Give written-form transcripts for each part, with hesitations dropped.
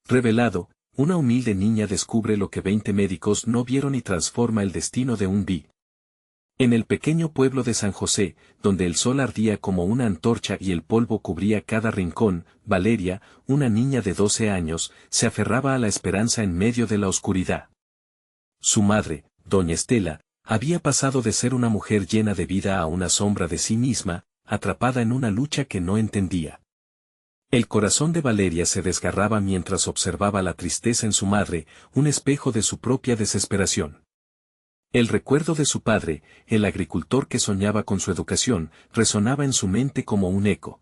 Revelado, una humilde niña descubre lo que 20 médicos no vieron y transforma el destino de un vi. En el pequeño pueblo de San José, donde el sol ardía como una antorcha y el polvo cubría cada rincón, Valeria, una niña de 12 años, se aferraba a la esperanza en medio de la oscuridad. Su madre, doña Estela, había pasado de ser una mujer llena de vida a una sombra de sí misma, atrapada en una lucha que no entendía. El corazón de Valeria se desgarraba mientras observaba la tristeza en su madre, un espejo de su propia desesperación. El recuerdo de su padre, el agricultor que soñaba con su educación, resonaba en su mente como un eco.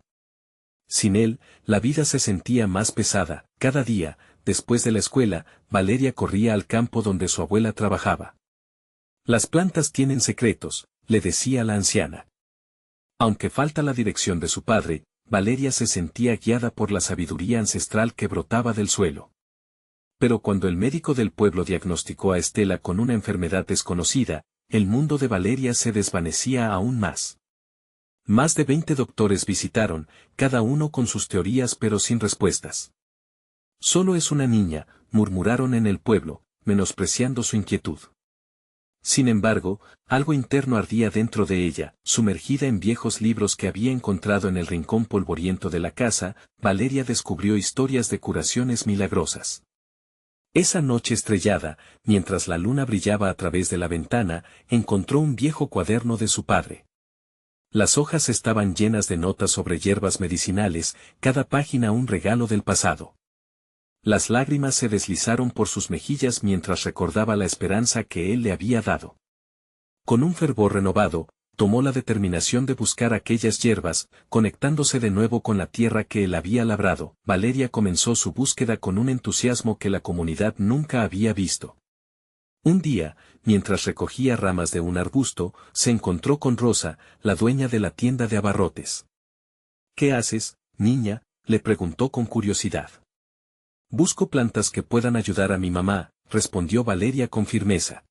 Sin él, la vida se sentía más pesada. Cada día, después de la escuela, Valeria corría al campo donde su abuela trabajaba. Las plantas tienen secretos, le decía la anciana. Aunque falta la dirección de su padre, Valeria se sentía guiada por la sabiduría ancestral que brotaba del suelo. Pero cuando el médico del pueblo diagnosticó a Estela con una enfermedad desconocida, el mundo de Valeria se desvanecía aún más. Más de 20 doctores visitaron, cada uno con sus teorías pero sin respuestas. Solo es una niña, murmuraron en el pueblo, menospreciando su inquietud. Sin embargo, algo interno ardía dentro de ella, sumergida en viejos libros que había encontrado en el rincón polvoriento de la casa, Valeria descubrió historias de curaciones milagrosas. Esa noche estrellada, mientras la luna brillaba a través de la ventana, encontró un viejo cuaderno de su padre. Las hojas estaban llenas de notas sobre hierbas medicinales, cada página un regalo del pasado. Las lágrimas se deslizaron por sus mejillas mientras recordaba la esperanza que él le había dado. Con un fervor renovado, tomó la determinación de buscar aquellas hierbas, conectándose de nuevo con la tierra que él había labrado. Valeria comenzó su búsqueda con un entusiasmo que la comunidad nunca había visto. Un día, mientras recogía ramas de un arbusto, se encontró con Rosa, la dueña de la tienda de abarrotes. ¿Qué haces, niña?, le preguntó con curiosidad. Busco plantas que puedan ayudar a mi mamá, respondió Valeria con firmeza.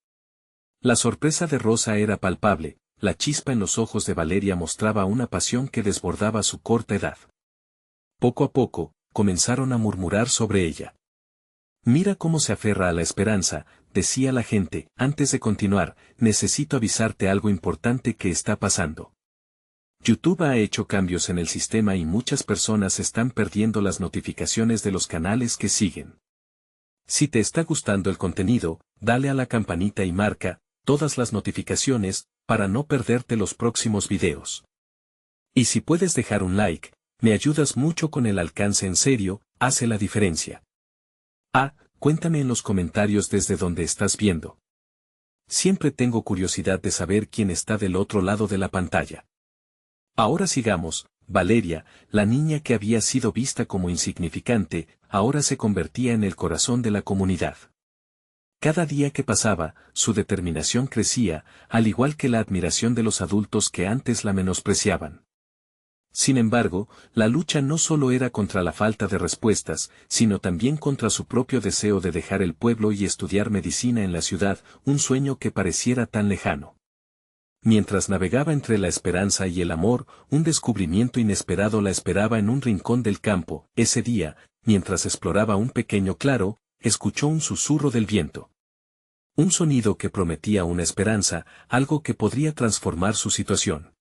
La sorpresa de Rosa era palpable. La chispa en los ojos de Valeria mostraba una pasión que desbordaba su corta edad. Poco a poco, comenzaron a murmurar sobre ella. Mira cómo se aferra a la esperanza, decía la gente. Antes de continuar, necesito avisarte algo importante que está pasando. YouTube ha hecho cambios en el sistema y muchas personas están perdiendo las notificaciones de los canales que siguen. Si te está gustando el contenido, dale a la campanita y marca todas las notificaciones, para no perderte los próximos videos. Y si puedes dejar un like, me ayudas mucho con el alcance. En serio, hace la diferencia. Cuéntame en los comentarios desde donde estás viendo. Siempre tengo curiosidad de saber quién está del otro lado de la pantalla. Ahora sigamos. Valeria, la niña que había sido vista como insignificante, ahora se convertía en el corazón de la comunidad. Cada día que pasaba, su determinación crecía, al igual que la admiración de los adultos que antes la menospreciaban. Sin embargo, la lucha no solo era contra la falta de respuestas, sino también contra su propio deseo de dejar el pueblo y estudiar medicina en la ciudad, un sueño que pareciera tan lejano. Mientras navegaba entre la esperanza y el amor, un descubrimiento inesperado la esperaba en un rincón del campo. Ese día, mientras exploraba un pequeño claro, escuchó un susurro del viento. Un sonido que prometía una esperanza, algo que podría transformar su situación.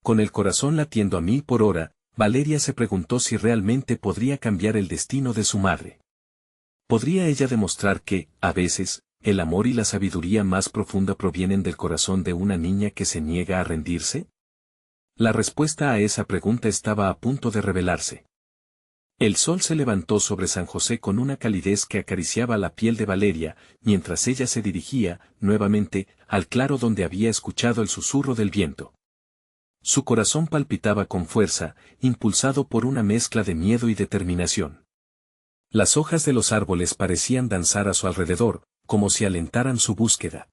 Con el corazón latiendo a 1000 por hora, Valeria se preguntó si realmente podría cambiar el destino de su madre. ¿Podría ella demostrar que, a veces, el amor y la sabiduría más profunda provienen del corazón de una niña que se niega a rendirse? La respuesta a esa pregunta estaba a punto de revelarse. El sol se levantó sobre San José con una calidez que acariciaba la piel de Valeria, mientras ella se dirigía, nuevamente, al claro donde había escuchado el susurro del viento. Su corazón palpitaba con fuerza, impulsado por una mezcla de miedo y determinación. Las hojas de los árboles parecían danzar a su alrededor, como si alentaran su búsqueda.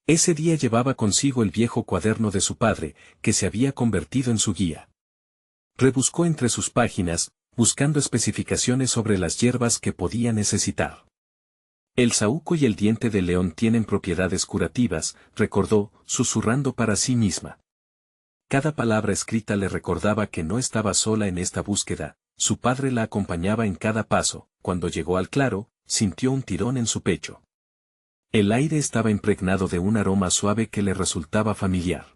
Ese día llevaba consigo el viejo cuaderno de su padre, que se había convertido en su guía. Rebuscó entre sus páginas, buscando especificaciones sobre las hierbas que podía necesitar. El saúco y el diente de león tienen propiedades curativas, recordó, susurrando para sí misma. Cada palabra escrita le recordaba que no estaba sola en esta búsqueda. Su padre la acompañaba en cada paso. Cuando llegó al claro, sintió un tirón en su pecho. El aire estaba impregnado de un aroma suave que le resultaba familiar.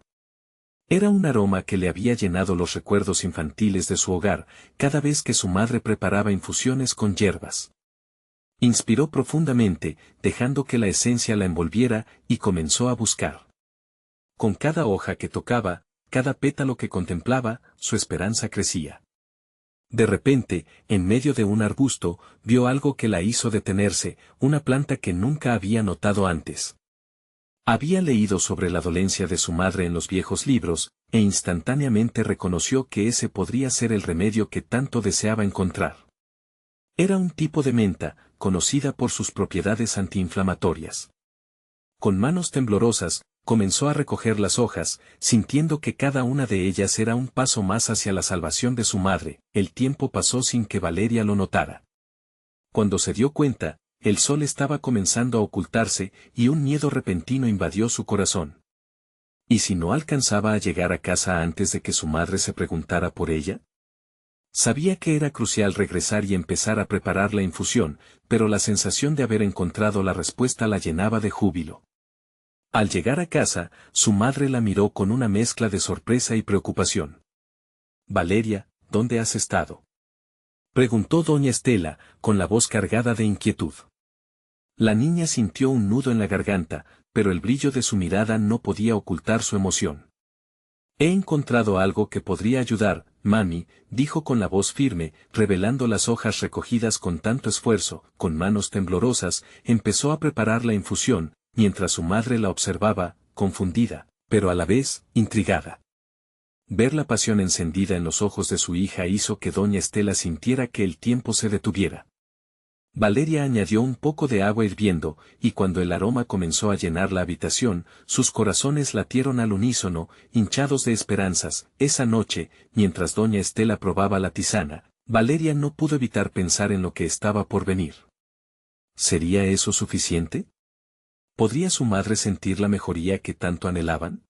Era un aroma que le había llenado los recuerdos infantiles de su hogar, cada vez que su madre preparaba infusiones con hierbas. Inspiró profundamente, dejando que la esencia la envolviera, y comenzó a buscar. Con cada hoja que tocaba, cada pétalo que contemplaba, su esperanza crecía. De repente, en medio de un arbusto, vio algo que la hizo detenerse, una planta que nunca había notado antes. Había leído sobre la dolencia de su madre en los viejos libros, e instantáneamente reconoció que ese podría ser el remedio que tanto deseaba encontrar. Era un tipo de menta, conocida por sus propiedades antiinflamatorias. Con manos temblorosas, comenzó a recoger las hojas, sintiendo que cada una de ellas era un paso más hacia la salvación de su madre. El tiempo pasó sin que Valeria lo notara. Cuando se dio cuenta, el sol estaba comenzando a ocultarse, y un miedo repentino invadió su corazón. ¿Y si no alcanzaba a llegar a casa antes de que su madre se preguntara por ella? Sabía que era crucial regresar y empezar a preparar la infusión, pero la sensación de haber encontrado la respuesta la llenaba de júbilo. Al llegar a casa, su madre la miró con una mezcla de sorpresa y preocupación. «Valeria, ¿dónde has estado?», preguntó doña Estela, con la voz cargada de inquietud. La niña sintió un nudo en la garganta, pero el brillo de su mirada no podía ocultar su emoción. «He encontrado algo que podría ayudar, mami», dijo con la voz firme, revelando las hojas recogidas con tanto esfuerzo. Con manos temblorosas, empezó a preparar la infusión, mientras su madre la observaba, confundida, pero a la vez, intrigada. Ver la pasión encendida en los ojos de su hija hizo que doña Estela sintiera que el tiempo se detuviera. Valeria añadió un poco de agua hirviendo, y cuando el aroma comenzó a llenar la habitación, sus corazones latieron al unísono, hinchados de esperanzas. Esa noche, mientras doña Estela probaba la tisana, Valeria no pudo evitar pensar en lo que estaba por venir. ¿Sería eso suficiente? ¿Podría su madre sentir la mejoría que tanto anhelaban?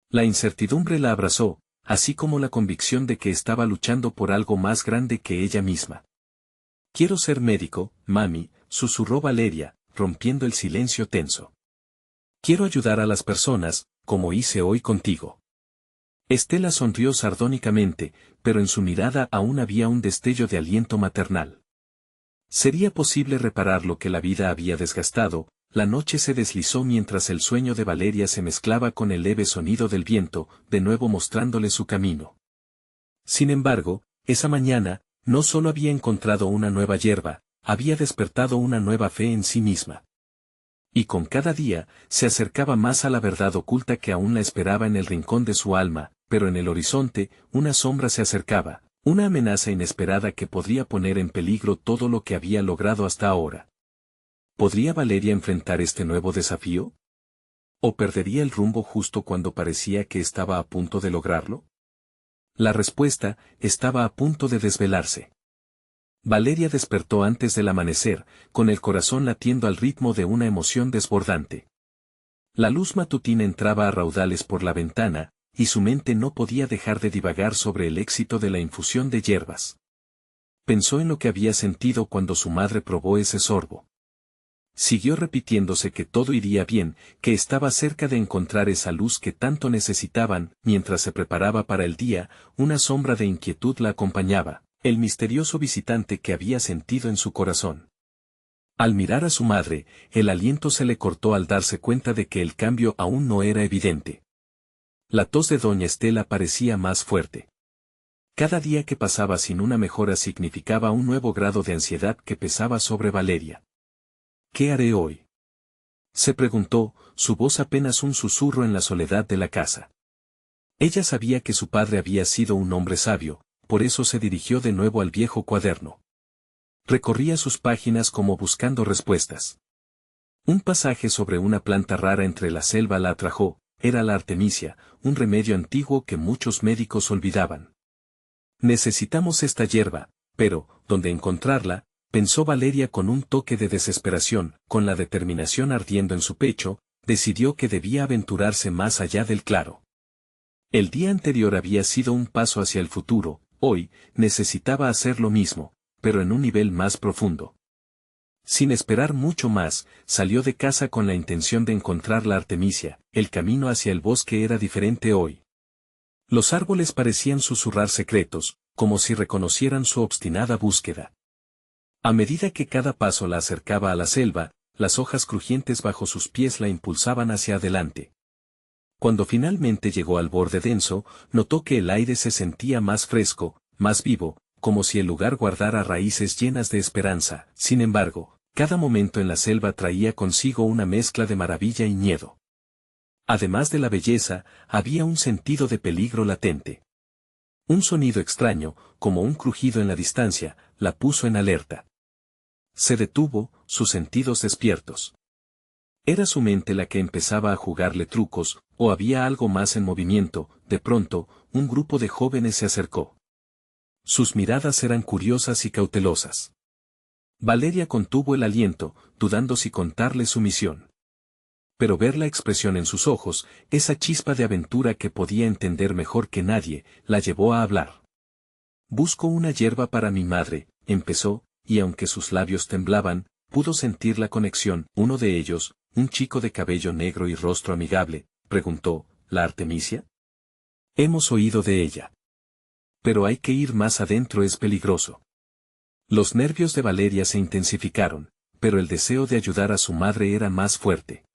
La incertidumbre la abrazó, así como la convicción de que estaba luchando por algo más grande que ella misma. «Quiero ser médico, mami», susurró Valeria, rompiendo el silencio tenso. «Quiero ayudar a las personas, como hice hoy contigo». Estela sonrió sardónicamente, pero en su mirada aún había un destello de aliento maternal. ¿Sería posible reparar lo que la vida había desgastado? La noche se deslizó mientras el sueño de Valeria se mezclaba con el leve sonido del viento, de nuevo mostrándole su camino. Sin embargo, esa mañana, no solo había encontrado una nueva hierba, había despertado una nueva fe en sí misma. Y con cada día, se acercaba más a la verdad oculta que aún la esperaba en el rincón de su alma, pero en el horizonte, una sombra se acercaba, una amenaza inesperada que podría poner en peligro todo lo que había logrado hasta ahora. ¿Podría Valeria enfrentar este nuevo desafío? ¿O perdería el rumbo justo cuando parecía que estaba a punto de lograrlo? La respuesta estaba a punto de desvelarse. Valeria despertó antes del amanecer, con el corazón latiendo al ritmo de una emoción desbordante. La luz matutina entraba a raudales por la ventana, y su mente no podía dejar de divagar sobre el éxito de la infusión de hierbas. Pensó en lo que había sentido cuando su madre probó ese sorbo. Siguió repitiéndose que todo iría bien, que estaba cerca de encontrar esa luz que tanto necesitaban. Mientras se preparaba para el día, una sombra de inquietud la acompañaba, el misterioso visitante que había sentido en su corazón. Al mirar a su madre, el aliento se le cortó al darse cuenta de que el cambio aún no era evidente. La tos de doña Estela parecía más fuerte. Cada día que pasaba sin una mejora significaba un nuevo grado de ansiedad que pesaba sobre Valeria. «¿Qué haré hoy?», se preguntó, su voz apenas un susurro en la soledad de la casa. Ella sabía que su padre había sido un hombre sabio, por eso se dirigió de nuevo al viejo cuaderno. Recorría sus páginas como buscando respuestas. Un pasaje sobre una planta rara entre la selva la atrajo, era la artemisia, un remedio antiguo que muchos médicos olvidaban. «Necesitamos esta hierba, pero, ¿dónde encontrarla?», pensó Valeria con un toque de desesperación. Con la determinación ardiendo en su pecho, decidió que debía aventurarse más allá del claro. El día anterior había sido un paso hacia el futuro, Hoy, necesitaba hacer lo mismo, pero en un nivel más profundo. Sin esperar mucho más, salió de casa con la intención de encontrar la Artemisia. El camino hacia el bosque era diferente hoy. Los árboles parecían susurrar secretos, como si reconocieran su obstinada búsqueda. A medida que cada paso la acercaba a la selva, las hojas crujientes bajo sus pies la impulsaban hacia adelante. Cuando finalmente llegó al borde denso, notó que el aire se sentía más fresco, más vivo, como si el lugar guardara raíces llenas de esperanza. Sin embargo, cada momento en la selva traía consigo una mezcla de maravilla y miedo. Además de la belleza, había un sentido de peligro latente. Un sonido extraño, como un crujido en la distancia, la puso en alerta. Se detuvo, sus sentidos despiertos. ¿Era su mente la que empezaba a jugarle trucos, o había algo más en movimiento? De pronto, un grupo de jóvenes se acercó. Sus miradas eran curiosas y cautelosas. Valeria contuvo el aliento, dudando si contarle su misión. Pero ver la expresión en sus ojos, esa chispa de aventura que podía entender mejor que nadie, la llevó a hablar. «Busco una hierba para mi madre», empezó, y aunque sus labios temblaban, pudo sentir la conexión. Uno de ellos, un chico de cabello negro y rostro amigable, preguntó, ¿la Artemisia? Hemos oído de ella. Pero hay que ir más adentro, es peligroso. Los nervios de Valeria se intensificaron, pero el deseo de ayudar a su madre era más fuerte.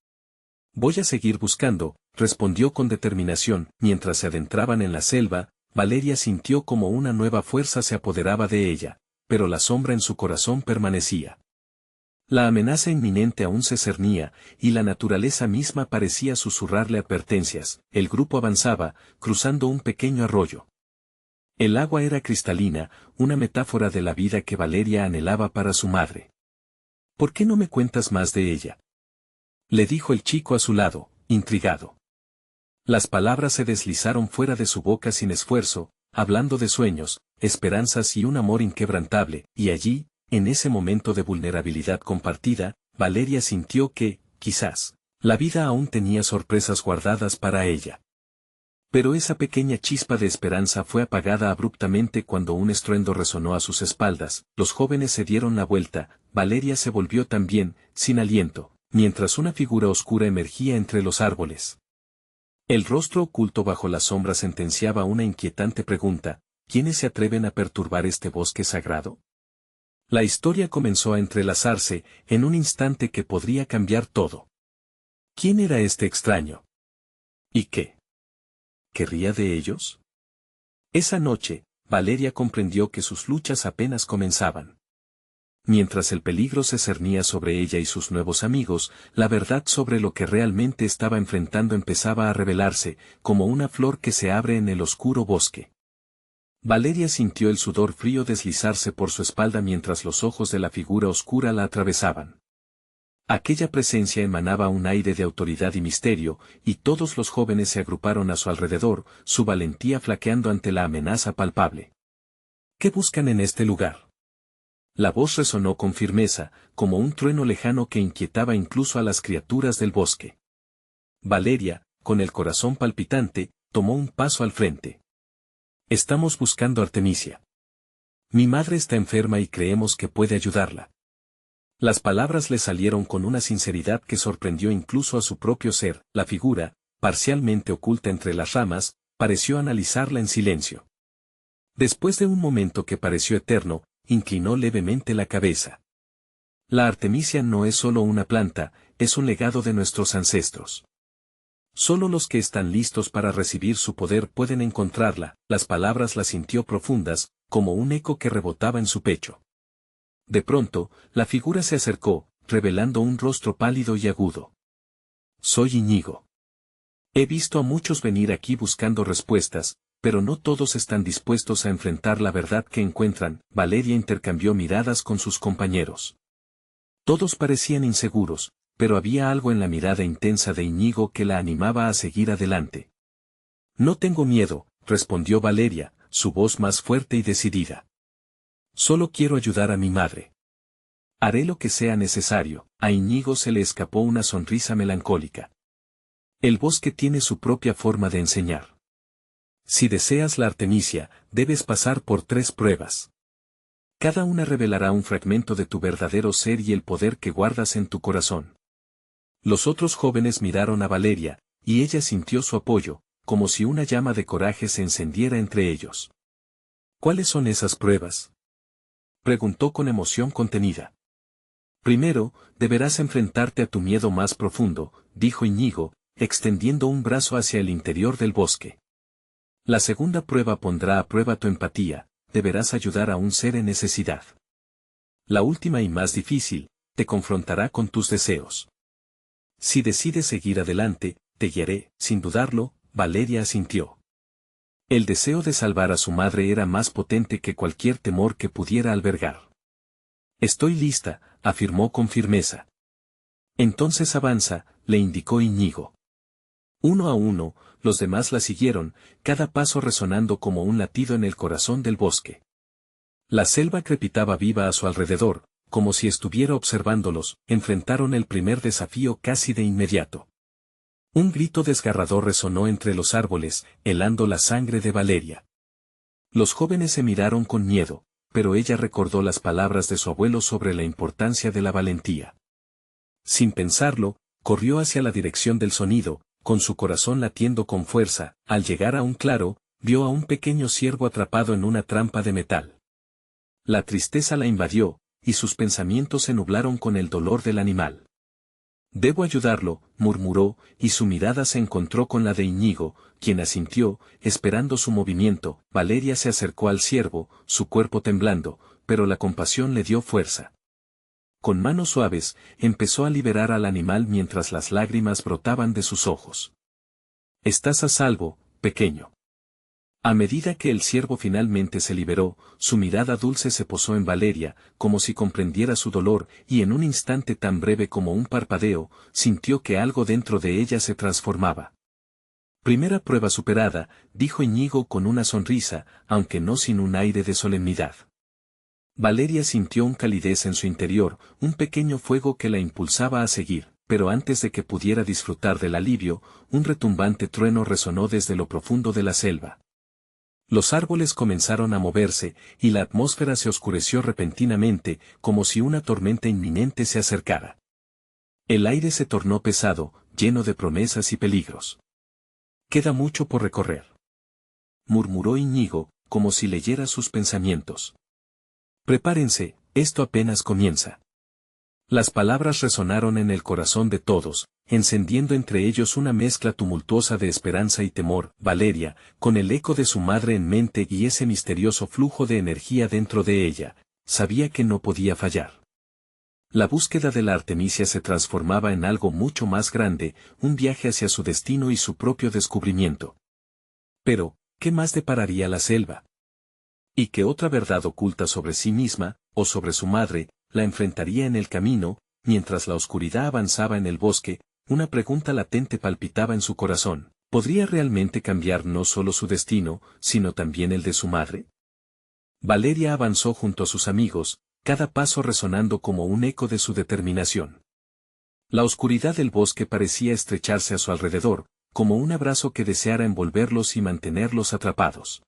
Voy a seguir buscando, respondió con determinación. Mientras se adentraban en la selva, Valeria sintió como una nueva fuerza se apoderaba de ella, pero la sombra en su corazón permanecía. La amenaza inminente aún se cernía, y la naturaleza misma parecía susurrarle advertencias. El grupo avanzaba, cruzando un pequeño arroyo. El agua era cristalina, una metáfora de la vida que Valeria anhelaba para su madre. ¿Por qué no me cuentas más de ella?, le dijo el chico a su lado, intrigado. Las palabras se deslizaron fuera de su boca sin esfuerzo, hablando de sueños, esperanzas y un amor inquebrantable, y allí, en ese momento de vulnerabilidad compartida, Valeria sintió que, quizás, la vida aún tenía sorpresas guardadas para ella. Pero esa pequeña chispa de esperanza fue apagada abruptamente cuando un estruendo resonó a sus espaldas. Los jóvenes se dieron la vuelta, Valeria se volvió también, sin aliento, mientras una figura oscura emergía entre los árboles. El rostro oculto bajo la sombra sentenciaba una inquietante pregunta: ¿quiénes se atreven a perturbar este bosque sagrado? La historia comenzó a entrelazarse, en un instante que podría cambiar todo. ¿Quién era este extraño? ¿Y qué querría de ellos? Esa noche, Valeria comprendió que sus luchas apenas comenzaban. Mientras el peligro se cernía sobre ella y sus nuevos amigos, la verdad sobre lo que realmente estaba enfrentando empezaba a revelarse, como una flor que se abre en el oscuro bosque. Valeria sintió el sudor frío deslizarse por su espalda mientras los ojos de la figura oscura la atravesaban. Aquella presencia emanaba un aire de autoridad y misterio, y todos los jóvenes se agruparon a su alrededor, su valentía flaqueando ante la amenaza palpable. ¿Qué buscan en este lugar? La voz resonó con firmeza, como un trueno lejano que inquietaba incluso a las criaturas del bosque. Valeria, con el corazón palpitante, tomó un paso al frente. Estamos buscando a Artemisia. Mi madre está enferma y creemos que puede ayudarla. Las palabras le salieron con una sinceridad que sorprendió incluso a su propio ser. La figura, parcialmente oculta entre las ramas, pareció analizarla en silencio. Después de un momento que pareció eterno, inclinó levemente la cabeza. La Artemisia no es solo una planta, es un legado de nuestros ancestros. Solo los que están listos para recibir su poder pueden encontrarla. Las palabras las sintió profundas, como un eco que rebotaba en su pecho. De pronto, la figura se acercó, revelando un rostro pálido y agudo. Soy Íñigo. He visto a muchos venir aquí buscando respuestas, pero no todos están dispuestos a enfrentar la verdad que encuentran. Valeria intercambió miradas con sus compañeros. Todos parecían inseguros, pero había algo en la mirada intensa de Íñigo que la animaba a seguir adelante. No tengo miedo, respondió Valeria, su voz más fuerte y decidida. Solo quiero ayudar a mi madre. Haré lo que sea necesario. A Íñigo se le escapó una sonrisa melancólica. El bosque tiene su propia forma de enseñar. Si deseas la artemisia, debes pasar por 3 pruebas. Cada una revelará un fragmento de tu verdadero ser y el poder que guardas en tu corazón. Los otros jóvenes miraron a Valeria, y ella sintió su apoyo, como si una llama de coraje se encendiera entre ellos. ¿Cuáles son esas pruebas?, preguntó con emoción contenida. Primero, deberás enfrentarte a tu miedo más profundo, dijo Íñigo, extendiendo un brazo hacia el interior del bosque. La segunda prueba pondrá a prueba tu empatía, deberás ayudar a un ser en necesidad. La última y más difícil, te confrontará con tus deseos. Si decides seguir adelante, te guiaré, sin dudarlo, Valeria asintió. El deseo de salvar a su madre era más potente que cualquier temor que pudiera albergar. Estoy lista, afirmó con firmeza. Entonces avanza, le indicó Íñigo. Uno a uno, los demás la siguieron, cada paso resonando como un latido en el corazón del bosque. La selva crepitaba viva a su alrededor, como si estuviera observándolos, enfrentaron el primer desafío casi de inmediato. Un grito desgarrador resonó entre los árboles, helando la sangre de Valeria. Los jóvenes se miraron con miedo, pero ella recordó las palabras de su abuelo sobre la importancia de la valentía. Sin pensarlo, corrió hacia la dirección del sonido, con su corazón latiendo con fuerza. Al llegar a un claro, vio a un pequeño ciervo atrapado en una trampa de metal. La tristeza la invadió, y sus pensamientos se nublaron con el dolor del animal. Debo ayudarlo, murmuró, y su mirada se encontró con la de Íñigo, quien asintió, esperando su movimiento. Valeria se acercó al ciervo, su cuerpo temblando, pero la compasión le dio fuerza. Con manos suaves, empezó a liberar al animal mientras las lágrimas brotaban de sus ojos. Estás a salvo, pequeño. A medida que el ciervo finalmente se liberó, su mirada dulce se posó en Valeria, como si comprendiera su dolor, y en un instante tan breve como un parpadeo, sintió que algo dentro de ella se transformaba. Primera prueba superada, dijo Íñigo con una sonrisa, aunque no sin un aire de solemnidad. Valeria sintió un calidez en su interior, un pequeño fuego que la impulsaba a seguir, pero antes de que pudiera disfrutar del alivio, un retumbante trueno resonó desde lo profundo de la selva. Los árboles comenzaron a moverse, y la atmósfera se oscureció repentinamente, como si una tormenta inminente se acercara. El aire se tornó pesado, lleno de promesas y peligros. Queda mucho por recorrer, murmuró Íñigo, como si leyera sus pensamientos. Prepárense, esto apenas comienza. Las palabras resonaron en el corazón de todos, encendiendo entre ellos una mezcla tumultuosa de esperanza y temor. Valeria, con el eco de su madre en mente y ese misterioso flujo de energía dentro de ella, sabía que no podía fallar. La búsqueda de la artemisia se transformaba en algo mucho más grande, un viaje hacia su destino y su propio descubrimiento. Pero, ¿qué más depararía la selva? ¿Y qué otra verdad oculta sobre sí misma, o sobre su madre, la enfrentaría en el camino? Mientras la oscuridad avanzaba en el bosque, una pregunta latente palpitaba en su corazón. ¿Podría realmente cambiar no solo su destino, sino también el de su madre? Valeria avanzó junto a sus amigos, cada paso resonando como un eco de su determinación. La oscuridad del bosque parecía estrecharse a su alrededor, como un abrazo que deseara envolverlos y mantenerlos atrapados.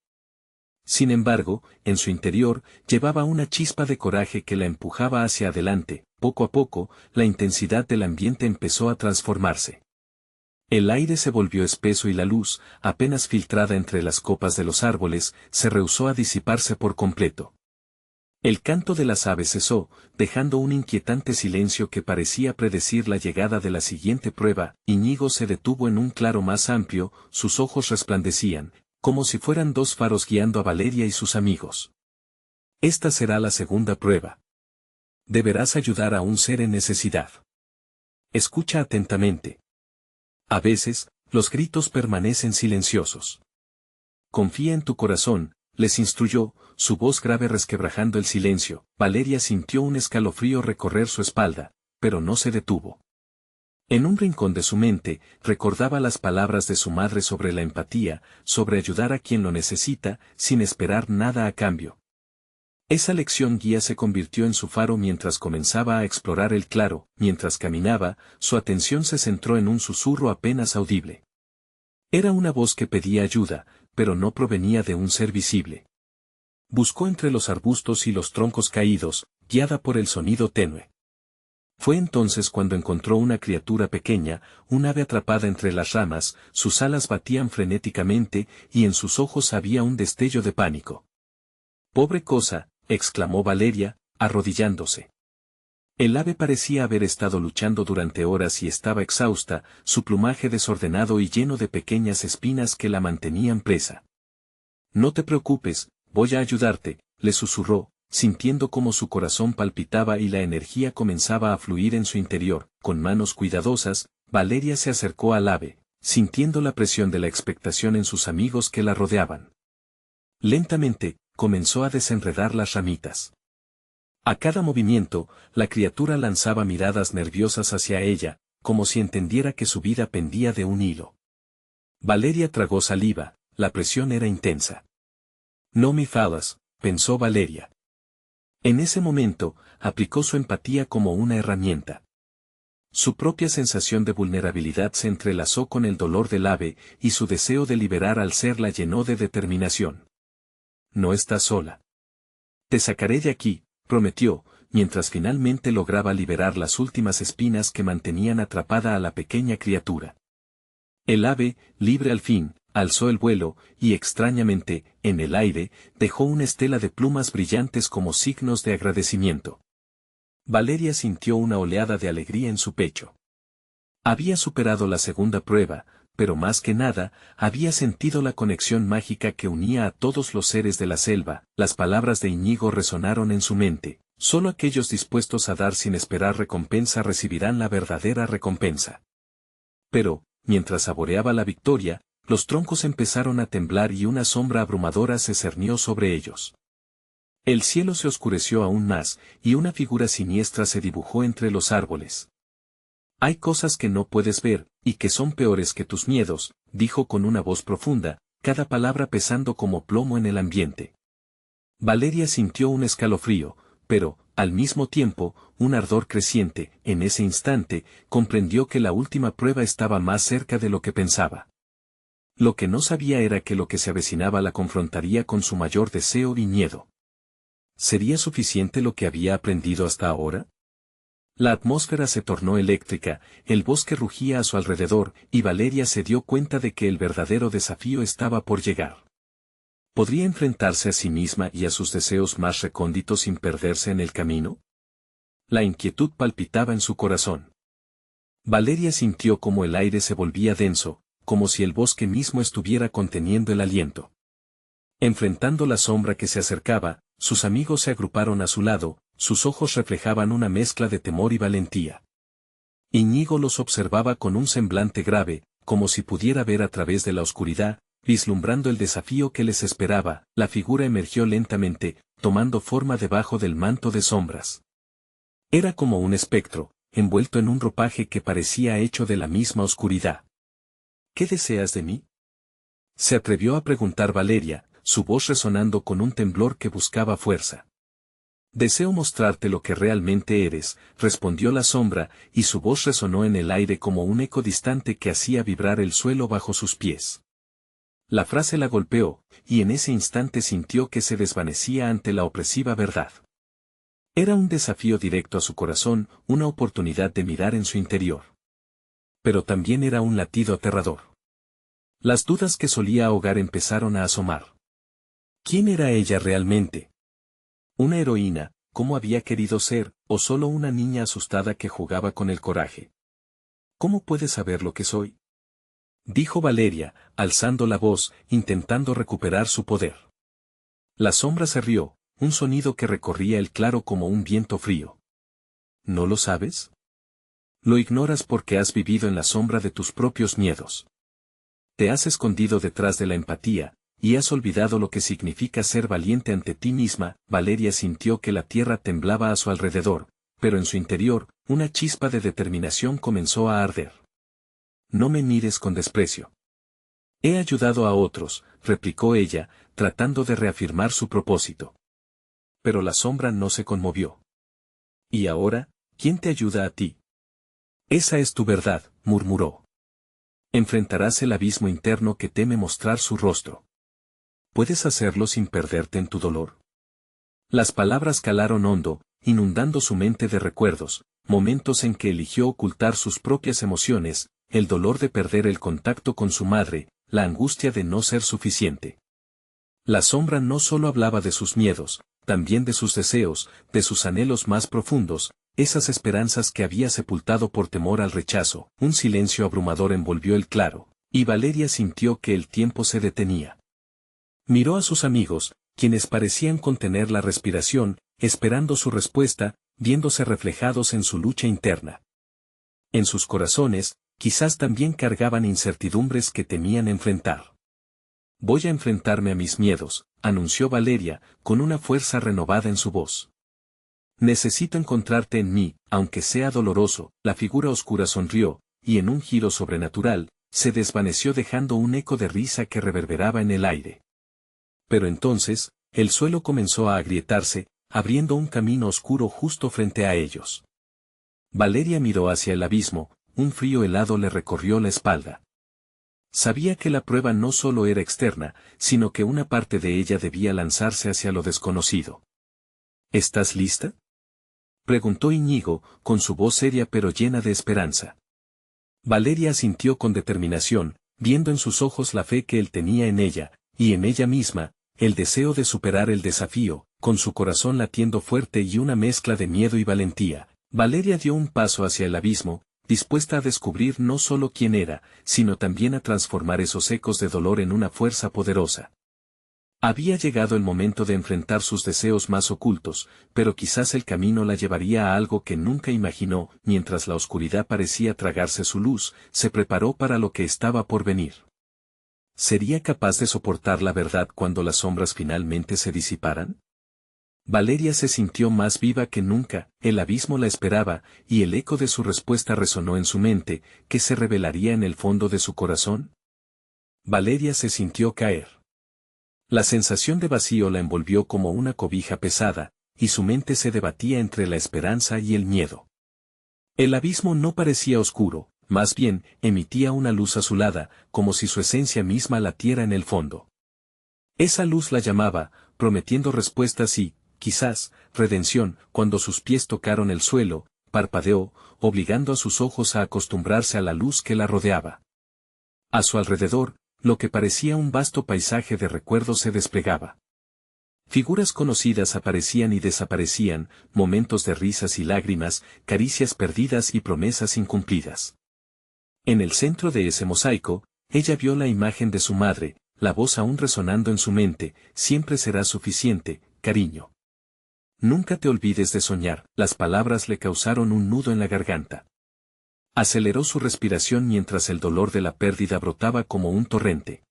Sin embargo, en su interior, llevaba una chispa de coraje que la empujaba hacia adelante. Poco a poco, la intensidad del ambiente empezó a transformarse. El aire se volvió espeso y la luz, apenas filtrada entre las copas de los árboles, se rehusó a disiparse por completo. El canto de las aves cesó, dejando un inquietante silencio que parecía predecir la llegada de la siguiente prueba. Íñigo se detuvo en un claro más amplio, sus ojos resplandecían, como si fueran 2 faros guiando a Valeria y sus amigos. Esta será la segunda prueba. Deberás ayudar a un ser en necesidad. Escucha atentamente. A veces, los gritos permanecen silenciosos. Confía en tu corazón, les instruyó, su voz grave resquebrajando el silencio. Valeria sintió un escalofrío recorrer su espalda, pero no se detuvo. En un rincón de su mente, recordaba las palabras de su madre sobre la empatía, sobre ayudar a quien lo necesita, sin esperar nada a cambio. Esa lección guía se convirtió en su faro mientras comenzaba a explorar el claro. Mientras caminaba, su atención se centró en un susurro apenas audible. Era una voz que pedía ayuda, pero no provenía de un ser visible. Buscó entre los arbustos y los troncos caídos, guiada por el sonido tenue. Fue entonces cuando encontró una criatura pequeña, un ave atrapada entre las ramas, sus alas batían frenéticamente y en sus ojos había un destello de pánico. «¡Pobre cosa!», exclamó Valeria, arrodillándose. El ave parecía haber estado luchando durante horas y estaba exhausta, su plumaje desordenado y lleno de pequeñas espinas que la mantenían presa. «No te preocupes, voy a ayudarte», le susurró, sintiendo cómo su corazón palpitaba y la energía comenzaba a fluir en su interior. Con manos cuidadosas, Valeria se acercó al ave, sintiendo la presión de la expectación en sus amigos que la rodeaban. Lentamente, comenzó a desenredar las ramitas. A cada movimiento, la criatura lanzaba miradas nerviosas hacia ella, como si entendiera que su vida pendía de un hilo. Valeria tragó saliva, la presión era intensa. «No me falas», pensó Valeria. En ese momento, aplicó su empatía como una herramienta. Su propia sensación de vulnerabilidad se entrelazó con el dolor del ave, y su deseo de liberar al ser la llenó de determinación. «No estás sola. Te sacaré de aquí», prometió, mientras finalmente lograba liberar las últimas espinas que mantenían atrapada a la pequeña criatura. El ave, libre al fin, alzó el vuelo, y extrañamente, en el aire, dejó una estela de plumas brillantes como signos de agradecimiento. Valeria sintió una oleada de alegría en su pecho. Había superado la segunda prueba, pero más que nada, había sentido la conexión mágica que unía a todos los seres de la selva. Las palabras de Íñigo resonaron en su mente: solo aquellos dispuestos a dar sin esperar recompensa recibirán la verdadera recompensa. Pero, mientras saboreaba la victoria, los troncos empezaron a temblar y una sombra abrumadora se cernió sobre ellos. El cielo se oscureció aún más, y una figura siniestra se dibujó entre los árboles. «Hay cosas que no puedes ver, y que son peores que tus miedos», dijo con una voz profunda, cada palabra pesando como plomo en el ambiente. Valeria sintió un escalofrío, pero, al mismo tiempo, un ardor creciente. En ese instante, comprendió que la última prueba estaba más cerca de lo que pensaba. Lo que no sabía era que lo que se avecinaba la confrontaría con su mayor deseo y miedo. ¿Sería suficiente lo que había aprendido hasta ahora? La atmósfera se tornó eléctrica, el bosque rugía a su alrededor, y Valeria se dio cuenta de que el verdadero desafío estaba por llegar. ¿Podría enfrentarse a sí misma y a sus deseos más recónditos sin perderse en el camino? La inquietud palpitaba en su corazón. Valeria sintió como el aire se volvía denso, como si el bosque mismo estuviera conteniendo el aliento. Enfrentando la sombra que se acercaba, sus amigos se agruparon a su lado, sus ojos reflejaban una mezcla de temor y valentía. Íñigo los observaba con un semblante grave, como si pudiera ver a través de la oscuridad, vislumbrando el desafío que les esperaba. La figura emergió lentamente, tomando forma debajo del manto de sombras. Era como un espectro, envuelto en un ropaje que parecía hecho de la misma oscuridad. «¿Qué deseas de mí?», se atrevió a preguntar Valeria, su voz resonando con un temblor que buscaba fuerza. «Deseo mostrarte lo que realmente eres», respondió la sombra, y su voz resonó en el aire como un eco distante que hacía vibrar el suelo bajo sus pies. La frase la golpeó, y en ese instante sintió que se desvanecía ante la opresiva verdad. Era un desafío directo a su corazón, una oportunidad de mirar en su interior. Pero también era un latido aterrador. Las dudas que solía ahogar empezaron a asomar. ¿Quién era ella realmente? ¿Una heroína, como había querido ser, o solo una niña asustada que jugaba con el coraje? ¿Cómo puedes saber lo que soy?, dijo Valeria, alzando la voz, intentando recuperar su poder. La sombra se rió, un sonido que recorría el claro como un viento frío. ¿No lo sabes? Lo ignoras porque has vivido en la sombra de tus propios miedos. Te has escondido detrás de la empatía, y has olvidado lo que significa ser valiente ante ti misma. Valeria sintió que la tierra temblaba a su alrededor, pero en su interior, una chispa de determinación comenzó a arder. «No me mires con desprecio. He ayudado a otros», replicó ella, tratando de reafirmar su propósito. Pero la sombra no se conmovió. «¿Y ahora, quién te ayuda a ti?». «Esa es tu verdad», murmuró. «Enfrentarás el abismo interno que teme mostrar su rostro». ¿puedes hacerlo sin perderte en tu dolor? Las palabras calaron hondo, inundando su mente de recuerdos, momentos en que eligió ocultar sus propias emociones, el dolor de perder el contacto con su madre, la angustia de no ser suficiente. La sombra no solo hablaba de sus miedos, también de sus deseos, de sus anhelos más profundos, esas esperanzas que había sepultado por temor al rechazo. Un silencio abrumador envolvió el claro, y Valeria sintió que el tiempo se detenía. Miró a sus amigos, quienes parecían contener la respiración, esperando su respuesta, viéndose reflejados en su lucha interna. En sus corazones, quizás también cargaban incertidumbres que temían enfrentar. Voy a enfrentarme a mis miedos, anunció Valeria, con una fuerza renovada en su voz. Necesito encontrarte en mí, aunque sea doloroso. La figura oscura sonrió, y en un giro sobrenatural, se desvaneció dejando un eco de risa que reverberaba en el aire. Pero entonces, el suelo comenzó a agrietarse, abriendo un camino oscuro justo frente a ellos. Valeria miró hacia el abismo, un frío helado le recorrió la espalda. Sabía que la prueba no solo era externa, sino que una parte de ella debía lanzarse hacia lo desconocido. ¿Estás lista?, preguntó Íñigo, con su voz seria pero llena de esperanza. Valeria asintió con determinación, viendo en sus ojos la fe que él tenía en ella, y en ella misma, el deseo de superar el desafío, con su corazón latiendo fuerte y una mezcla de miedo y valentía. Valeria dio un paso hacia el abismo, dispuesta a descubrir no solo quién era, sino también a transformar esos ecos de dolor en una fuerza poderosa. Había llegado el momento de enfrentar sus deseos más ocultos, pero quizás el camino la llevaría a algo que nunca imaginó. Mientras la oscuridad parecía tragarse su luz, se preparó para lo que estaba por venir. ¿Sería capaz de soportar la verdad cuando las sombras finalmente se disiparan? Valeria se sintió más viva que nunca, el abismo la esperaba, y el eco de su respuesta resonó en su mente. ¿Qué se revelaría en el fondo de su corazón? Valeria se sintió caer. La sensación de vacío la envolvió como una cobija pesada, y su mente se debatía entre la esperanza y el miedo. El abismo no parecía oscuro, más bien, emitía una luz azulada, como si su esencia misma latiera en el fondo. Esa luz la llamaba, prometiendo respuestas y, quizás, redención. Cuando sus pies tocaron el suelo, parpadeó, obligando a sus ojos a acostumbrarse a la luz que la rodeaba. A su alrededor, lo que parecía un vasto paisaje de recuerdos se desplegaba. Figuras conocidas aparecían y desaparecían, momentos de risas y lágrimas, caricias perdidas y promesas incumplidas. En el centro de ese mosaico, ella vio la imagen de su madre, la voz aún resonando en su mente: siempre será suficiente, cariño. Nunca te olvides de soñar. Las palabras le causaron un nudo en la garganta. Aceleró su respiración mientras el dolor de la pérdida brotaba como un torrente.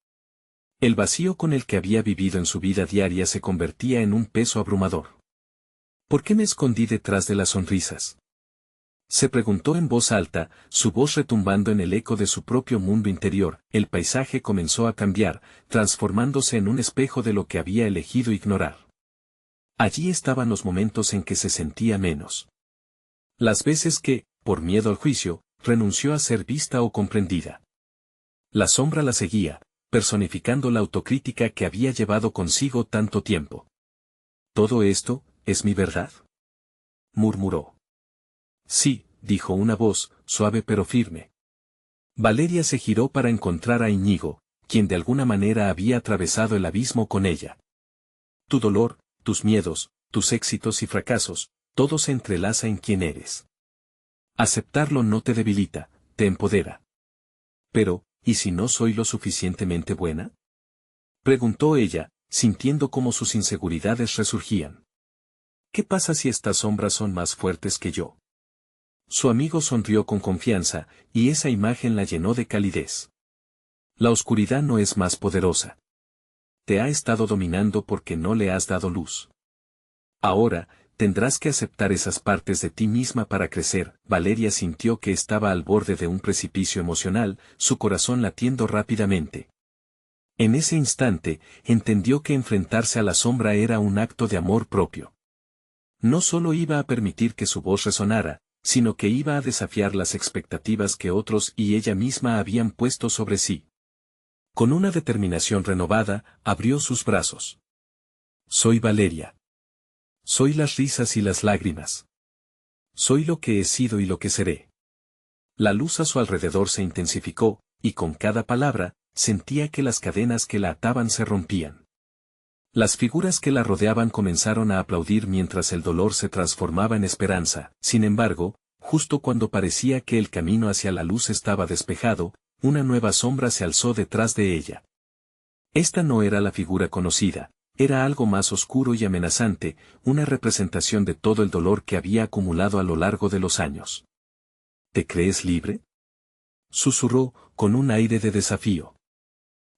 El vacío con el que había vivido en su vida diaria se convertía en un peso abrumador. ¿Por qué me escondí detrás de las sonrisas?, se preguntó en voz alta, su voz retumbando en el eco de su propio mundo interior. El paisaje comenzó a cambiar, transformándose en un espejo de lo que había elegido ignorar. Allí estaban los momentos en que se sentía menos. Las veces que, por miedo al juicio, renunció a ser vista o comprendida. La sombra la seguía, personificando la autocrítica que había llevado consigo tanto tiempo. ¿Todo esto es mi verdad?, murmuró. Sí, dijo una voz, suave pero firme. Valeria se giró para encontrar a Íñigo, quien de alguna manera había atravesado el abismo con ella. Tu dolor, tus miedos, tus éxitos y fracasos, todo se entrelaza en quién eres. Aceptarlo no te debilita, te empodera. Pero, ¿y si no soy lo suficientemente buena?, preguntó ella, sintiendo cómo sus inseguridades resurgían. ¿Qué pasa si estas sombras son más fuertes que yo? Su amigo sonrió con confianza, y esa imagen la llenó de calidez. La oscuridad no es más poderosa. Te ha estado dominando porque no le has dado luz. Ahora, tendrás que aceptar esas partes de ti misma para crecer. Valeria sintió que estaba al borde de un precipicio emocional, su corazón latiendo rápidamente. En ese instante, entendió que enfrentarse a la sombra era un acto de amor propio. No solo iba a permitir que su voz resonara, sino que iba a desafiar las expectativas que otros y ella misma habían puesto sobre sí. Con una determinación renovada, abrió sus brazos. Soy Valeria. Soy las risas y las lágrimas. Soy lo que he sido y lo que seré. La luz a su alrededor se intensificó, y con cada palabra, sentía que las cadenas que la ataban se rompían. Las figuras que la rodeaban comenzaron a aplaudir mientras el dolor se transformaba en esperanza. Sin embargo, justo cuando parecía que el camino hacia la luz estaba despejado, una nueva sombra se alzó detrás de ella. Esta no era la figura conocida, era algo más oscuro y amenazante, una representación de todo el dolor que había acumulado a lo largo de los años. ¿Te crees libre?, susurró, con un aire de desafío.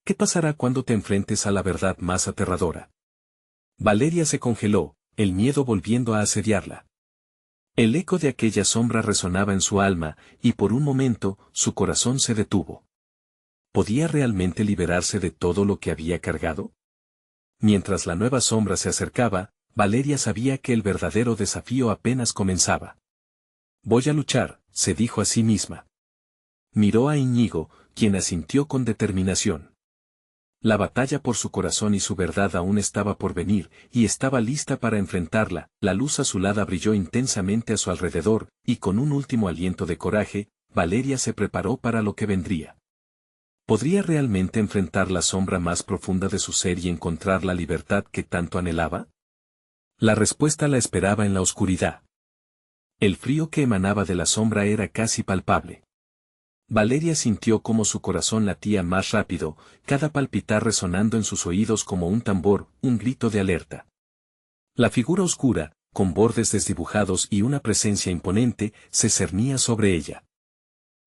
¿Qué pasará cuando te enfrentes a la verdad más aterradora? Valeria se congeló, el miedo volviendo a asediarla. El eco de aquella sombra resonaba en su alma, y por un momento, su corazón se detuvo. ¿Podía realmente liberarse de todo lo que había cargado? Mientras la nueva sombra se acercaba, Valeria sabía que el verdadero desafío apenas comenzaba. Voy a luchar, se dijo a sí misma. Miró a Íñigo, quien asintió con determinación. La batalla por su corazón y su verdad aún estaba por venir, y estaba lista para enfrentarla. La luz azulada brilló intensamente a su alrededor, y con un último aliento de coraje, Valeria se preparó para lo que vendría. ¿Podría realmente enfrentar la sombra más profunda de su ser y encontrar la libertad que tanto anhelaba? La respuesta la esperaba en la oscuridad. El frío que emanaba de la sombra era casi palpable. Valeria sintió cómo su corazón latía más rápido, cada palpitar resonando en sus oídos como un tambor, un grito de alerta. La figura oscura, con bordes desdibujados y una presencia imponente, se cernía sobre ella.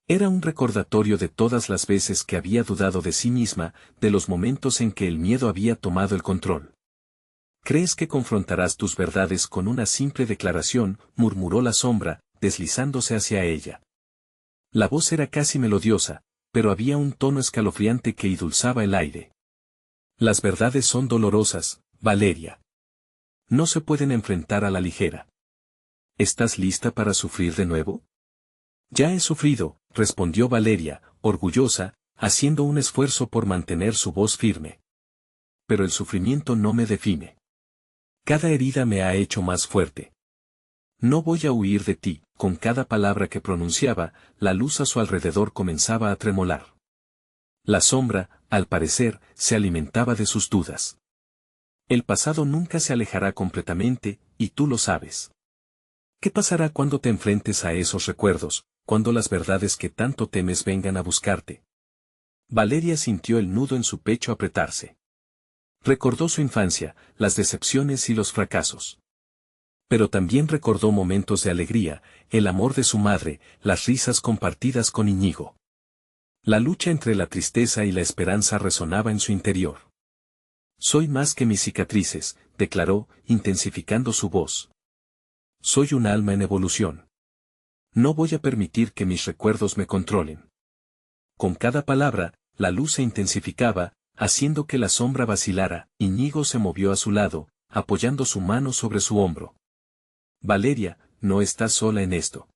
Era un recordatorio de todas las veces que había dudado de sí misma, de los momentos en que el miedo había tomado el control. ¿Crees que confrontarás tus verdades con una simple declaración?, murmuró la sombra, deslizándose hacia ella. La voz era casi melodiosa, pero había un tono escalofriante que endulzaba el aire. Las verdades son dolorosas, Valeria. No se pueden enfrentar a la ligera. ¿Estás lista para sufrir de nuevo? Ya he sufrido, respondió Valeria, orgullosa, haciendo un esfuerzo por mantener su voz firme. Pero el sufrimiento no me define. Cada herida me ha hecho más fuerte. No voy a huir de ti. Con cada palabra que pronunciaba, la luz a su alrededor comenzaba a tremolar. La sombra, al parecer, se alimentaba de sus dudas. El pasado nunca se alejará completamente, y tú lo sabes. ¿Qué pasará cuando te enfrentes a esos recuerdos, cuando las verdades que tanto temes vengan a buscarte? Valeria sintió el nudo en su pecho apretarse. Recordó su infancia, las decepciones y los fracasos. Pero también recordó momentos de alegría, el amor de su madre, las risas compartidas con Íñigo. La lucha entre la tristeza y la esperanza resonaba en su interior. Soy más que mis cicatrices, declaró, intensificando su voz. Soy un alma en evolución. No voy a permitir que mis recuerdos me controlen. Con cada palabra, la luz se intensificaba, haciendo que la sombra vacilara. Íñigo se movió a su lado, apoyando su mano sobre su hombro. Valeria, no estás sola en esto.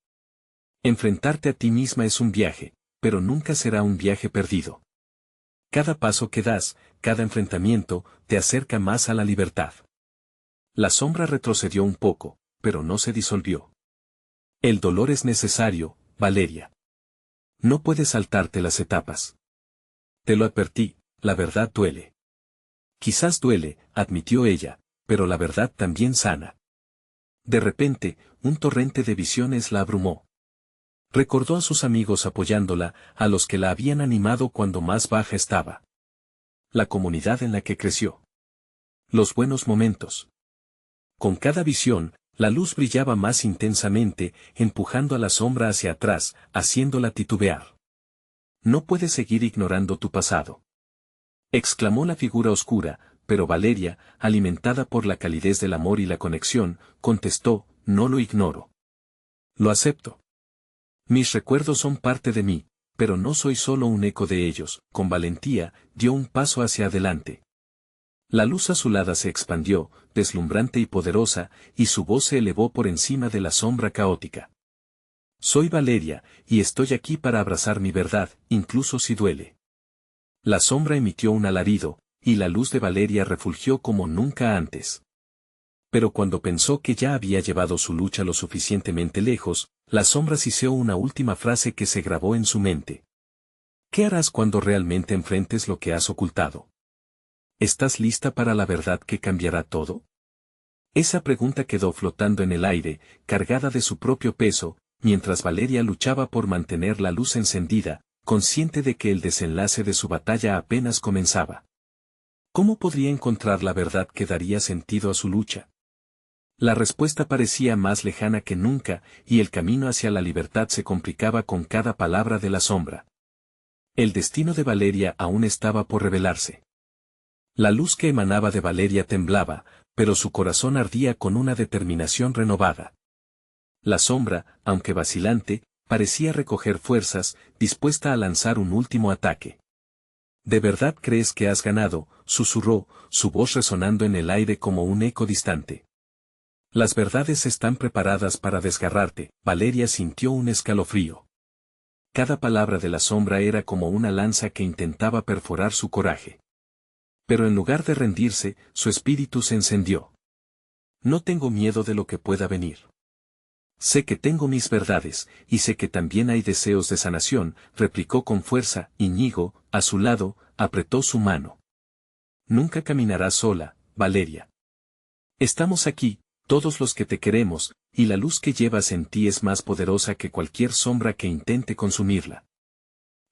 Enfrentarte a ti misma es un viaje, pero nunca será un viaje perdido. Cada paso que das, cada enfrentamiento, te acerca más a la libertad. La sombra retrocedió un poco, pero no se disolvió. El dolor es necesario, Valeria. No puedes saltarte las etapas. Te lo advertí, la verdad duele. Quizás duele, admitió ella, pero la verdad también sana. De repente, un torrente de visiones la abrumó. Recordó a sus amigos apoyándola, a los que la habían animado cuando más baja estaba. La comunidad en la que creció. Los buenos momentos. Con cada visión, la luz brillaba más intensamente, empujando a la sombra hacia atrás, haciéndola titubear. No puedes seguir ignorando tu pasado. Exclamó la figura oscura, pero Valeria, alimentada por la calidez del amor y la conexión, contestó, no lo ignoro. Lo acepto. Mis recuerdos son parte de mí, pero no soy solo un eco de ellos. Con valentía, dio un paso hacia adelante. La luz azulada se expandió, deslumbrante y poderosa, y su voz se elevó por encima de la sombra caótica. Soy Valeria, y estoy aquí para abrazar mi verdad, incluso si duele. La sombra emitió un alarido, y la luz de Valeria refulgió como nunca antes. Pero cuando pensó que ya había llevado su lucha lo suficientemente lejos, la sombra siseó una última frase que se grabó en su mente. ¿Qué harás cuando realmente enfrentes lo que has ocultado? ¿Estás lista para la verdad que cambiará todo? Esa pregunta quedó flotando en el aire, cargada de su propio peso, mientras Valeria luchaba por mantener la luz encendida, consciente de que el desenlace de su batalla apenas comenzaba. ¿Cómo podría encontrar la verdad que daría sentido a su lucha? La respuesta parecía más lejana que nunca, y el camino hacia la libertad se complicaba con cada palabra de la sombra. El destino de Valeria aún estaba por revelarse. La luz que emanaba de Valeria temblaba, pero su corazón ardía con una determinación renovada. La sombra, aunque vacilante, parecía recoger fuerzas, dispuesta a lanzar un último ataque. ¿De verdad crees que has ganado?, susurró, su voz resonando en el aire como un eco distante. Las verdades están preparadas para desgarrarte. Valeria sintió un escalofrío. Cada palabra de la sombra era como una lanza que intentaba perforar su coraje. Pero en lugar de rendirse, su espíritu se encendió. No tengo miedo de lo que pueda venir. Sé que tengo mis verdades, y sé que también hay deseos de sanación, replicó con fuerza. Íñigo, a su lado, apretó su mano. Nunca caminarás sola, Valeria. Estamos aquí, todos los que te queremos, y la luz que llevas en ti es más poderosa que cualquier sombra que intente consumirla.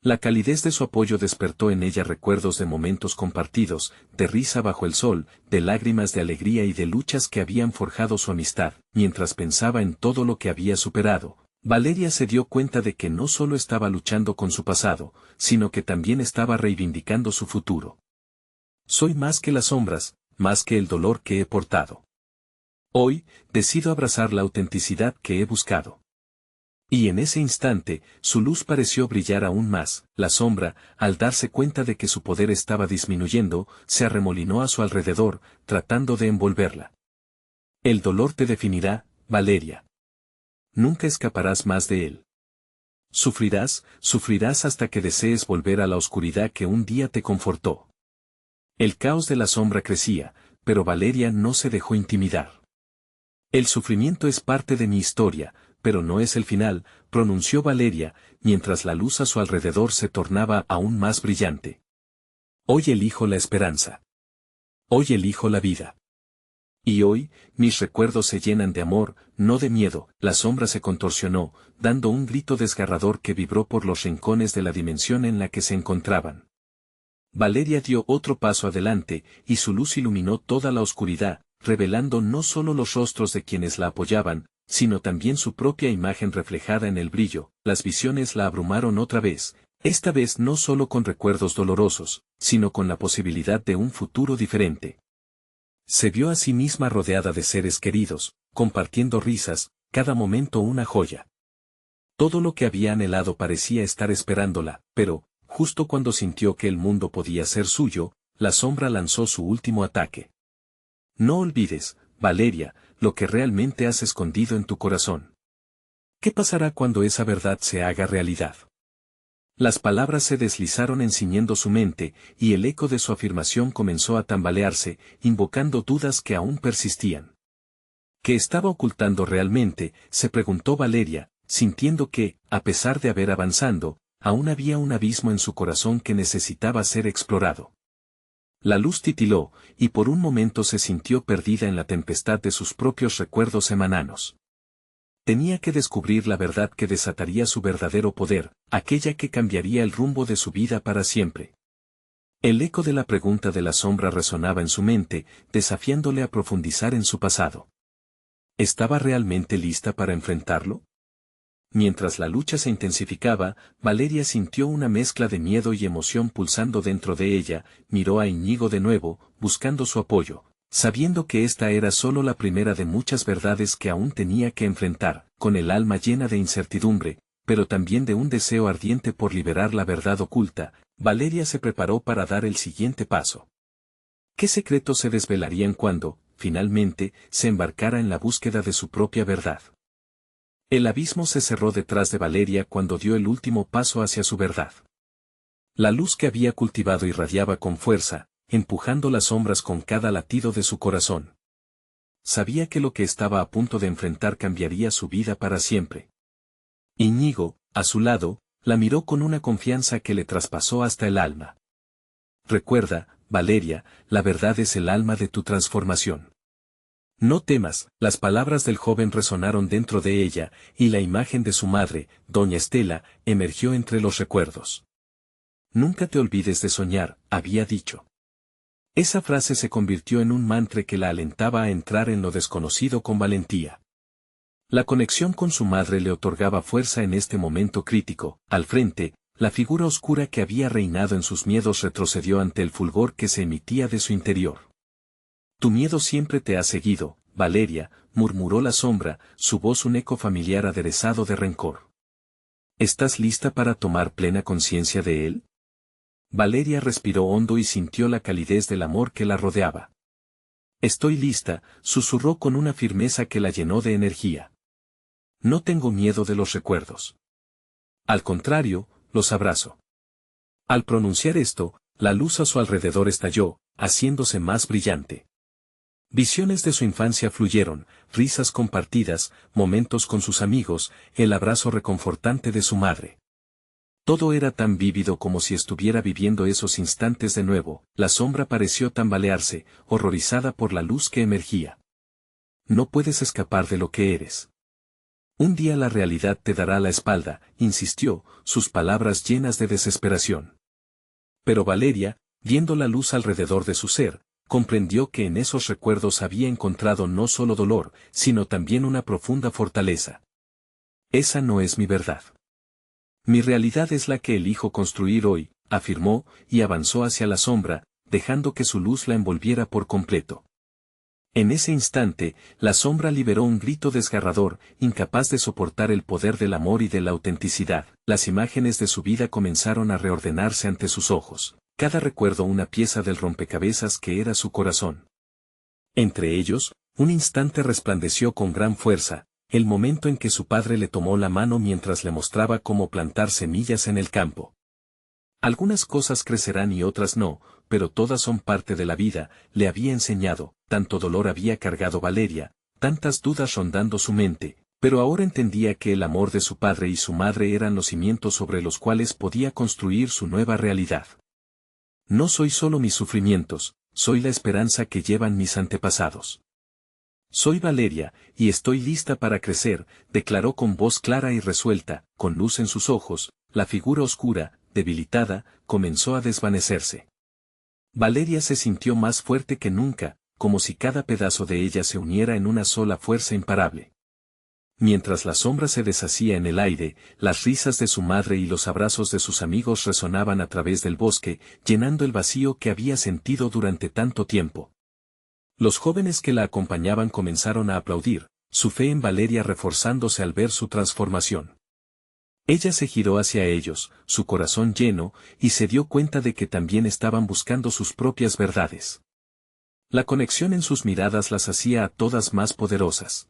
La calidez de su apoyo despertó en ella recuerdos de momentos compartidos, de risa bajo el sol, de lágrimas de alegría y de luchas que habían forjado su amistad. Mientras pensaba en todo lo que había superado, Valeria se dio cuenta de que no solo estaba luchando con su pasado, sino que también estaba reivindicando su futuro. Soy más que las sombras, más que el dolor que he portado. Hoy, decido abrazar la autenticidad que he buscado. Y en ese instante, su luz pareció brillar aún más. La sombra, al darse cuenta de que su poder estaba disminuyendo, se arremolinó a su alrededor, tratando de envolverla. El dolor te definirá, Valeria. Nunca escaparás más de él. Sufrirás, sufrirás hasta que desees volver a la oscuridad que un día te confortó. El caos de la sombra crecía, pero Valeria no se dejó intimidar. El sufrimiento es parte de mi historia, pero no es el final, pronunció Valeria, mientras la luz a su alrededor se tornaba aún más brillante. Hoy elijo la esperanza. Hoy elijo la vida. Y hoy, mis recuerdos se llenan de amor, no de miedo. La sombra se contorsionó, dando un grito desgarrador que vibró por los rincones de la dimensión en la que se encontraban. Valeria dio otro paso adelante, y su luz iluminó toda la oscuridad, revelando no solo los rostros de quienes la apoyaban, sino también su propia imagen reflejada en el brillo. Las visiones la abrumaron otra vez, esta vez no solo con recuerdos dolorosos, sino con la posibilidad de un futuro diferente. Se vio a sí misma rodeada de seres queridos, compartiendo risas, cada momento una joya. Todo lo que había anhelado parecía estar esperándola, pero, justo cuando sintió que el mundo podía ser suyo, la sombra lanzó su último ataque. No olvides, Valeria, lo que realmente has escondido en tu corazón. ¿Qué pasará cuando esa verdad se haga realidad? Las palabras se deslizaron enciñendo su mente, y el eco de su afirmación comenzó a tambalearse, invocando dudas que aún persistían. ¿Qué estaba ocultando realmente?, se preguntó Valeria, sintiendo que, a pesar de haber avanzado, aún había un abismo en su corazón que necesitaba ser explorado. La luz titiló, y por un momento se sintió perdida en la tempestad de sus propios recuerdos emananos. Tenía que descubrir la verdad que desataría su verdadero poder, aquella que cambiaría el rumbo de su vida para siempre. El eco de la pregunta de la sombra resonaba en su mente, desafiándole a profundizar en su pasado. ¿Estaba realmente lista para enfrentarlo? Mientras la lucha se intensificaba, Valeria sintió una mezcla de miedo y emoción pulsando dentro de ella. Miró a Íñigo de nuevo, buscando su apoyo, sabiendo que esta era solo la primera de muchas verdades que aún tenía que enfrentar, con el alma llena de incertidumbre, pero también de un deseo ardiente por liberar la verdad oculta. Valeria se preparó para dar el siguiente paso. ¿Qué secretos se desvelarían cuando, finalmente, se embarcara en la búsqueda de su propia verdad? El abismo se cerró detrás de Valeria cuando dio el último paso hacia su verdad. La luz que había cultivado irradiaba con fuerza, empujando las sombras con cada latido de su corazón. Sabía que lo que estaba a punto de enfrentar cambiaría su vida para siempre. Íñigo, a su lado, la miró con una confianza que le traspasó hasta el alma. Recuerda, Valeria, la verdad es el alma de tu transformación. No temas, las palabras del joven resonaron dentro de ella, y la imagen de su madre, doña Estela, emergió entre los recuerdos. Nunca te olvides de soñar, había dicho. Esa frase se convirtió en un mantra que la alentaba a entrar en lo desconocido con valentía. La conexión con su madre le otorgaba fuerza en este momento crítico. Al frente, la figura oscura que había reinado en sus miedos retrocedió ante el fulgor que se emitía de su interior. Tu miedo siempre te ha seguido, Valeria, murmuró la sombra, su voz un eco familiar aderezado de rencor. ¿Estás lista para tomar plena conciencia de él? Valeria respiró hondo y sintió la calidez del amor que la rodeaba. Estoy lista, susurró con una firmeza que la llenó de energía. No tengo miedo de los recuerdos. Al contrario, los abrazo. Al pronunciar esto, la luz a su alrededor estalló, haciéndose más brillante. Visiones de su infancia fluyeron, risas compartidas, momentos con sus amigos, el abrazo reconfortante de su madre. Todo era tan vívido como si estuviera viviendo esos instantes de nuevo. La sombra pareció tambalearse, horrorizada por la luz que emergía. No puedes escapar de lo que eres. Un día la realidad te dará la espalda, insistió, sus palabras llenas de desesperación. Pero Valeria, viendo la luz alrededor de su ser, comprendió que en esos recuerdos había encontrado no solo dolor, sino también una profunda fortaleza. Esa no es mi verdad. Mi realidad es la que elijo construir hoy, afirmó, y avanzó hacia la sombra, dejando que su luz la envolviera por completo. En ese instante, la sombra liberó un grito desgarrador, incapaz de soportar el poder del amor y de la autenticidad. Las imágenes de su vida comenzaron a reordenarse ante sus ojos, cada recuerdo una pieza del rompecabezas que era su corazón. Entre ellos, un instante resplandeció con gran fuerza, el momento en que su padre le tomó la mano mientras le mostraba cómo plantar semillas en el campo. Algunas cosas crecerán y otras no, pero todas son parte de la vida, le había enseñado. Tanto dolor había cargado Valeria, tantas dudas rondando su mente, pero ahora entendía que el amor de su padre y su madre eran los cimientos sobre los cuales podía construir su nueva realidad. No soy solo mis sufrimientos, soy la esperanza que llevan mis antepasados. Soy Valeria, y estoy lista para crecer, declaró con voz clara y resuelta, con luz en sus ojos. La figura oscura, debilitada, comenzó a desvanecerse. Valeria se sintió más fuerte que nunca, como si cada pedazo de ella se uniera en una sola fuerza imparable. Mientras la sombra se deshacía en el aire, las risas de su madre y los abrazos de sus amigos resonaban a través del bosque, llenando el vacío que había sentido durante tanto tiempo. Los jóvenes que la acompañaban comenzaron a aplaudir, su fe en Valeria reforzándose al ver su transformación. Ella se giró hacia ellos, su corazón lleno, y se dio cuenta de que también estaban buscando sus propias verdades. La conexión en sus miradas las hacía a todas más poderosas.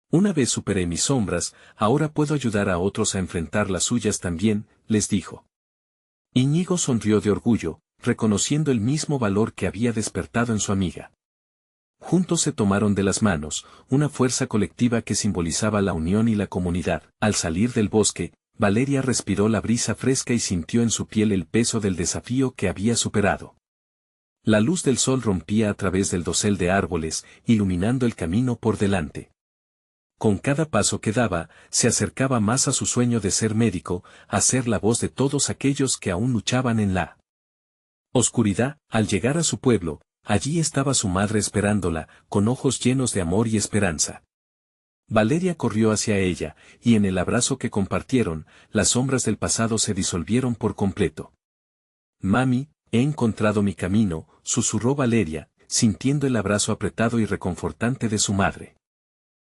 Una vez superé mis sombras, ahora puedo ayudar a otros a enfrentar las suyas también, les dijo. Íñigo sonrió de orgullo, reconociendo el mismo valor que había despertado en su amiga. Juntos se tomaron de las manos, una fuerza colectiva que simbolizaba la unión y la comunidad. Al salir del bosque, Valeria respiró la brisa fresca y sintió en su piel el peso del desafío que había superado. La luz del sol rompía a través del dosel de árboles, iluminando el camino por delante. Con cada paso que daba, se acercaba más a su sueño de ser médico, a ser la voz de todos aquellos que aún luchaban en la oscuridad. Al llegar a su pueblo, allí estaba su madre esperándola, con ojos llenos de amor y esperanza. Valeria corrió hacia ella, y en el abrazo que compartieron, las sombras del pasado se disolvieron por completo. Mami, he encontrado mi camino, susurró Valeria, sintiendo el abrazo apretado y reconfortante de su madre.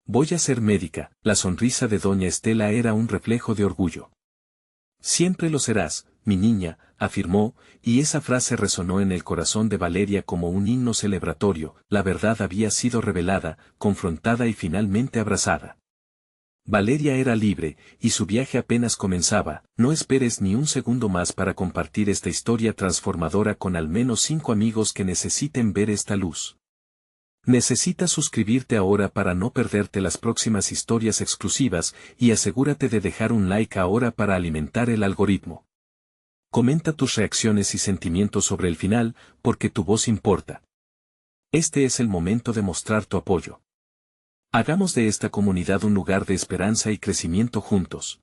Voy a ser médica. La sonrisa de doña Estela era un reflejo de orgullo. Siempre lo serás, mi niña, afirmó, y esa frase resonó en el corazón de Valeria como un himno celebratorio. La verdad había sido revelada, confrontada y finalmente abrazada. Valeria era libre, y su viaje apenas comenzaba. No esperes ni un segundo más para compartir esta historia transformadora con al menos 5 amigos que necesiten ver esta luz. Necesitas suscribirte ahora para no perderte las próximas historias exclusivas, y asegúrate de dejar un like ahora para alimentar el algoritmo. Comenta tus reacciones y sentimientos sobre el final, porque tu voz importa. Este es el momento de mostrar tu apoyo. Hagamos de esta comunidad un lugar de esperanza y crecimiento juntos.